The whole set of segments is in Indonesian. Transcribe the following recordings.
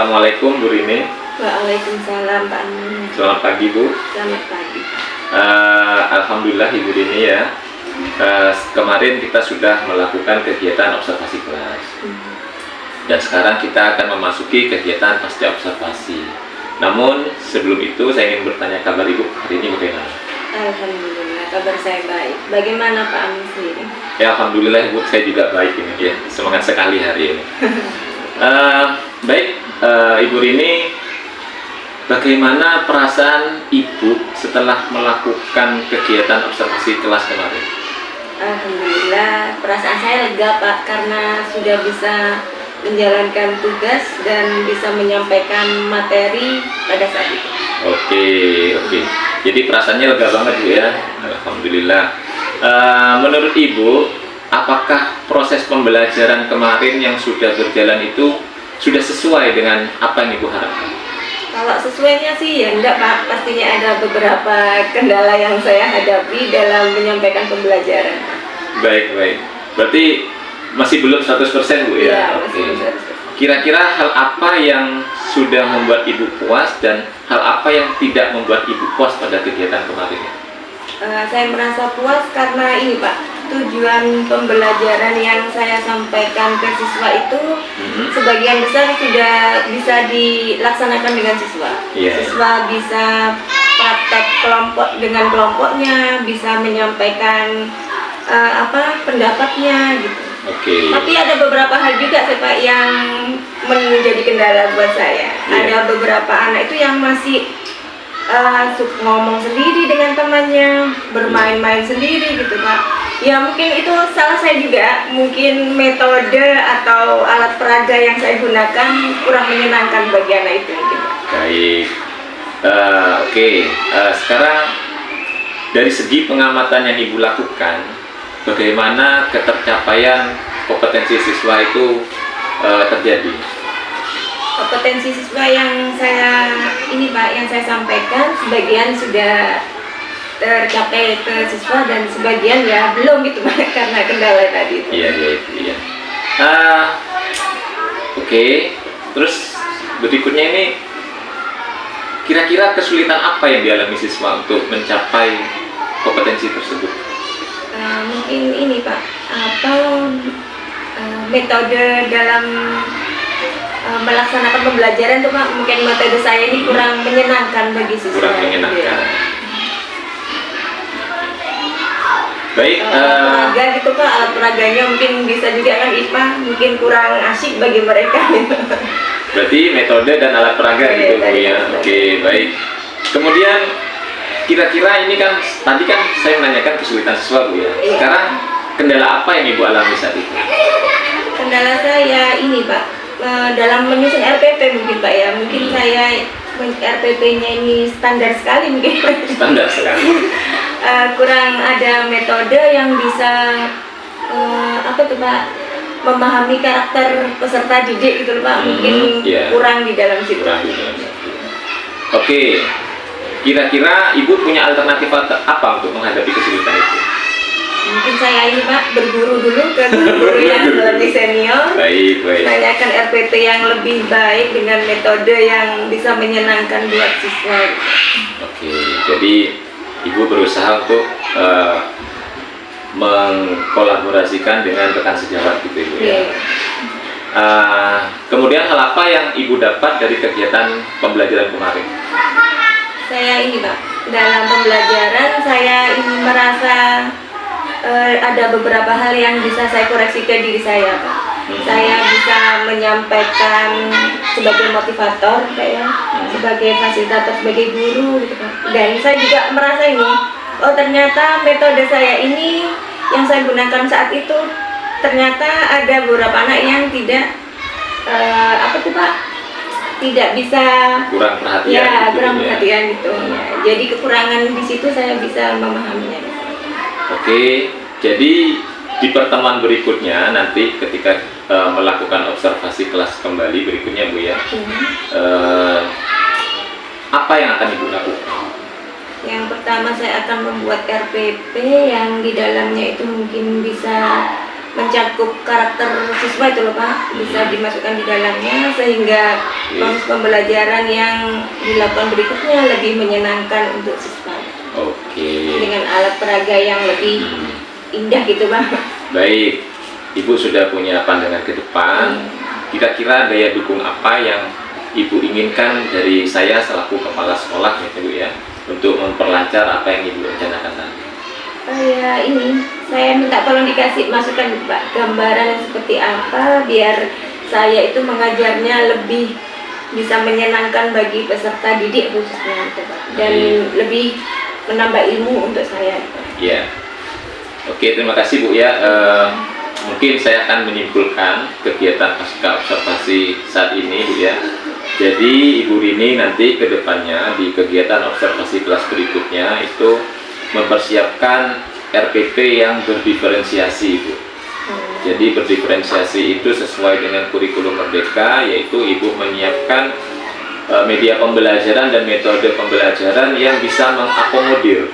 Assalamualaikum Bu Rini. Waalaikumsalam Pak Amin. Selamat pagi Bu. Selamat pagi. Alhamdulillah Ibu Rini ya. Kemarin kita sudah melakukan kegiatan observasi kelas. Dan sekarang kita akan memasuki kegiatan pasca observasi. Namun sebelum itu saya ingin bertanya kabar Ibu hari ini bagaimana? Alhamdulillah kabar saya baik. Bagaimana Pak Amin sendiri? Ya Alhamdulillah Ibu, saya juga baik ini ya. Semangat sekali hari ini. Baik, Ibu Rini, bagaimana perasaan Ibu setelah melakukan kegiatan observasi kelas kemarin? Alhamdulillah, perasaan saya lega Pak, karena sudah bisa menjalankan tugas dan bisa menyampaikan materi pada saat itu. Oke. Jadi perasaannya lega banget Bu ya. Alhamdulillah. Menurut Ibu, apakah proses pembelajaran kemarin yang sudah berjalan itu sudah sesuai dengan apa yang Ibu harapkan? Kalau sesuainya sih ya enggak Pak, pastinya ada beberapa kendala yang saya hadapi dalam menyampaikan pembelajaran. Baik. Berarti masih belum 100% Bu ya? Iya, Oke. masih belum 100%. Kira-kira hal apa yang sudah membuat Ibu puas dan hal apa yang tidak membuat Ibu puas pada kegiatan kemarin? Saya merasa puas karena ini Pak, tujuan pembelajaran yang saya sampaikan ke siswa itu sebagian besar sudah bisa dilaksanakan dengan siswa. Yeah. Siswa bisa praktek kelompok dengan kelompoknya, bisa menyampaikan pendapatnya gitu. Oke. Tapi ada beberapa hal juga sih Pak yang menjadi kendala buat saya. Yeah. Ada beberapa anak itu yang masih suka ngomong sendiri dengan temannya, bermain-main sendiri gitu Pak. Ya mungkin itu salah saya juga, mungkin metode atau alat peraga yang saya gunakan kurang menyenangkan bagi anak itu mungkin. Baik. Oke. Sekarang dari segi pengamatan yang Ibu lakukan, bagaimana ketercapaian kompetensi siswa itu terjadi? Kompetensi siswa yang saya sampaikan sebagian sudah tercapai ke siswa dan sebagian ya belum gitu Pak, karena kendala tadi itu. Iya. Oke. Terus berikutnya ini, kira-kira kesulitan apa yang dialami siswa untuk mencapai kompetensi tersebut? Mungkin ini Pak, metode dalam melaksanakan pembelajaran tuh Pak, mungkin metode saya ini kurang menyenangkan bagi siswa. Kurang menyenangkan. Baik. Alat peraga gitu Pak, alat peraganya mungkin bisa juga kan IPA, mungkin kurang asik bagi mereka gitu. Berarti metode dan alat peraga gitu Bu ya. Oke, baik. Kemudian kira-kira ini kan tadi kan saya menanyakan kesulitan siswa Bu ya. Sekarang kendala apa yang Ibu alami saat itu? Kendala saya ini Pak, dalam menyusun RPP mungkin Pak ya, mungkin saya RPP-nya ini standar sekali mungkin. Standar sekali. Kurang ada metode yang bisa Pak, memahami karakter peserta didik gitu Pak, mungkin kurang di dalam situ. Oke, kira-kira Ibu punya alternatif apa untuk menghadapi kesulitan itu? Mungkin saya ini Pak, berguru dulu ke guru yang lebih senior. Baik. Tanyakan RPT yang lebih baik dengan metode yang bisa menyenangkan buat siswa. Oke, jadi Ibu berusaha untuk mengkolaborasikan dengan rekan sejawat gitu Ibu ya. Kemudian hal apa yang Ibu dapat dari kegiatan pembelajaran kemarin? Saya ini Pak, dalam pembelajaran saya ini merasa ada beberapa hal yang bisa saya koreksi ke diri saya Pak. Saya bisa menyampaikan sebagai motivator Pak ya, sebagai fasilitator, sebagai guru gitu Pak. Dan saya juga merasa ini, oh ternyata metode saya ini yang saya gunakan saat itu ternyata ada beberapa anak yang tidak tidak bisa, kurang perhatian. Ya, kurang perhatian gitu. Ya, jadi kekurangan di situ saya bisa memahaminya. Oke, jadi di pertemuan berikutnya nanti ketika melakukan observasi kelas kembali berikutnya Bu ya, apa yang akan Ibu lakukan? Yang pertama saya akan membuat RPP yang di dalamnya itu mungkin bisa mencakup karakter siswa itu loh Pak, bisa dimasukkan di dalamnya sehingga proses pembelajaran yang dilakukan berikutnya lebih menyenangkan untuk siswa. Oke. Dengan alat peraga yang lebih indah gitu Pak. Baik, Ibu sudah punya pandangan ke depan. Kira-kira daya dukung apa yang Ibu inginkan dari saya selaku kepala sekolah gitu Bu ya, untuk memperlancar apa yang Ibu rencanakan nanti? Saya minta tolong dikasih masukan Pak, gambaran seperti apa biar saya itu mengajarnya lebih bisa menyenangkan bagi peserta didik khususnya gitu, Pak. Dan lebih menambah ilmu untuk saya. Ya, oke, terima kasih Bu ya. Mungkin saya akan menyimpulkan kegiatan pasca observasi saat ini Bu ya. Jadi Ibu Rini nanti ke depannya di kegiatan observasi kelas berikutnya itu mempersiapkan RPP yang berdiferensiasi Ibu. Jadi berdiferensiasi itu sesuai dengan kurikulum Merdeka, yaitu Ibu menyiapkan media pembelajaran dan metode pembelajaran yang bisa mengakomodir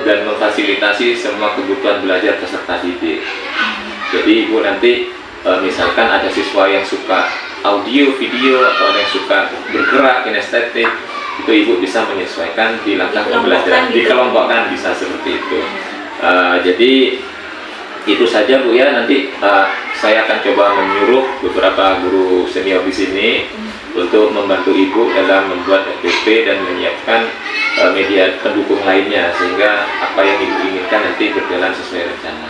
dan memfasilitasi semua kebutuhan belajar peserta didik. Jadi Ibu nanti misalkan ada siswa yang suka audio, video, atau yang suka bergerak, kinestetik, itu Ibu bisa menyesuaikan di langkah pembelajaran, dikelompokkan bisa seperti itu. Jadi itu saja Bu ya, nanti saya akan coba menyuruh beberapa guru senior di sini untuk membantu Ibu dalam membuat RPP dan menyiapkan media pendukung lainnya sehingga apa yang Ibu inginkan nanti berjalan sesuai rencana.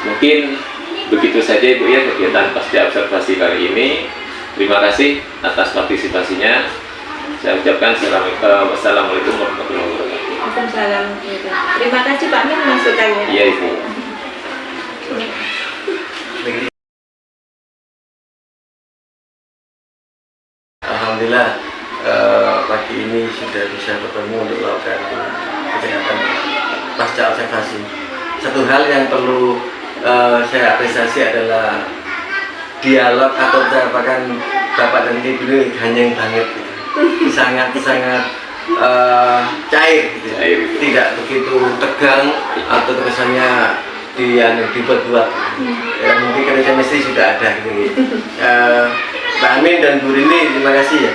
Mungkin begitu saja Ibu ya kegiatan pasca observasi kali ini. Terima kasih atas partisipasinya. Saya ucapkan wassalamualaikum warahmatullahi wabarakatuh. Waalaikumsalam. Terima kasih Pak Min masukannya. Iya Ibu. Alhamdulillah pagi ini sudah bisa bertemu untuk melakukan kegiatan pasca observasi. Satu hal yang perlu saya apresiasi adalah dialog atau ucapan Bapak dan Ibu ini hanyang banget gitu. Sangat-sangat cair gitu. Tidak begitu tegang atau kesannya dibuat-buat. Ya, mungkin karena chemistry sudah ada gitu. Pak Amin dan Bu Rini, terima kasih ya.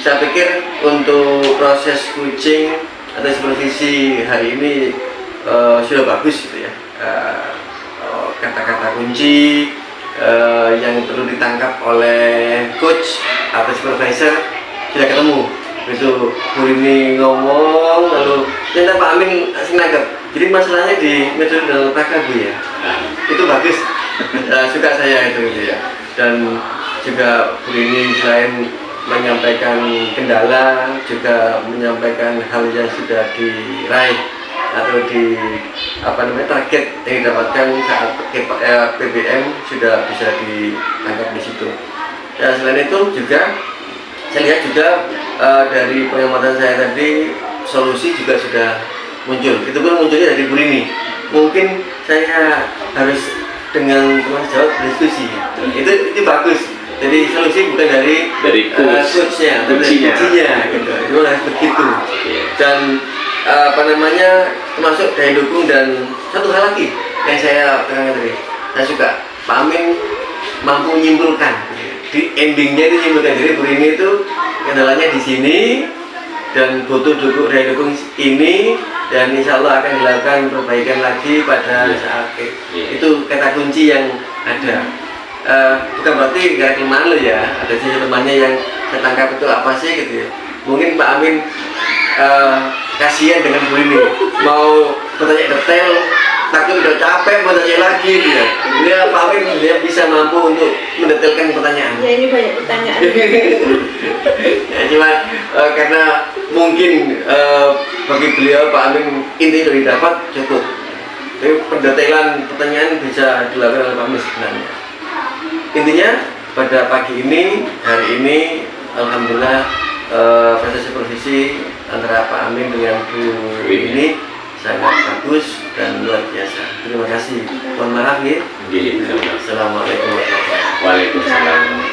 Saya pikir untuk proses coaching atau supervisi hari ini sudah bagus gitu ya. Kata-kata kunci yang perlu ditangkap oleh coach atau supervisor sudah ketemu. Itu Bu Rini ngomong, lalu ternyata Pak Amin asing nangkep. Jadi masalahnya di metode dalam PK Bu ya. Itu bagus. Suka saya itu gitu ya. Dan juga Bu Rini selain menyampaikan kendala, juga menyampaikan hal yang sudah diraih atau di target yang didapatkan saat PBM sudah bisa ditangkap di situ. Ya, selain itu juga saya lihat juga dari pengamatan saya tadi solusi juga sudah muncul. Itu pun munculnya dari Bu Rini. Mungkin saya harus dengan teman jawab berdiskusi. Itu bagus. Jadi solusi bukan dari coachnya, tapi dari kuncinya gitu. Itu harus begitu. Dan termasuk daya dukung. Dan satu hal lagi yang saya tekankan tadi, saya suka Pak Amin mampu menyimpulkan di endingnya itu menyimpulkan. Jadi Bu Rini itu kendalanya di sini dan butuh daya dukung ini, dan insya Allah akan dilakukan perbaikan lagi pada saat itu. Kata kunci yang ada. Bukan berarti gak ada kelemahan lo ya, ada sisi kelemahannya yang saya tangkap itu apa sih gitu ya. Mungkin Pak Amin kasihan dengan Bu Rini, mau bertanya detail takut udah capek mau tanya lagi dia. Dia Pak Amin dia bisa mampu untuk mendetailkan pertanyaan. Ya ini banyak pertanyaan. Ya, cuma karena mungkin bagi beliau Pak Amin inti sudah didapat cukup. Tapi pendetailan pertanyaan bisa dilakukan oleh Pak Amin sebenarnya. Intinya pada pagi ini, hari ini, alhamdulillah proses supervisi antara Pak Amin dengan Bu Rini sangat bagus dan luar biasa. Terima kasih. Mohon maaf ya. Assalamualaikum Assalamualaikum warahmatullahi wabarakatuh. Waalaikumsalam.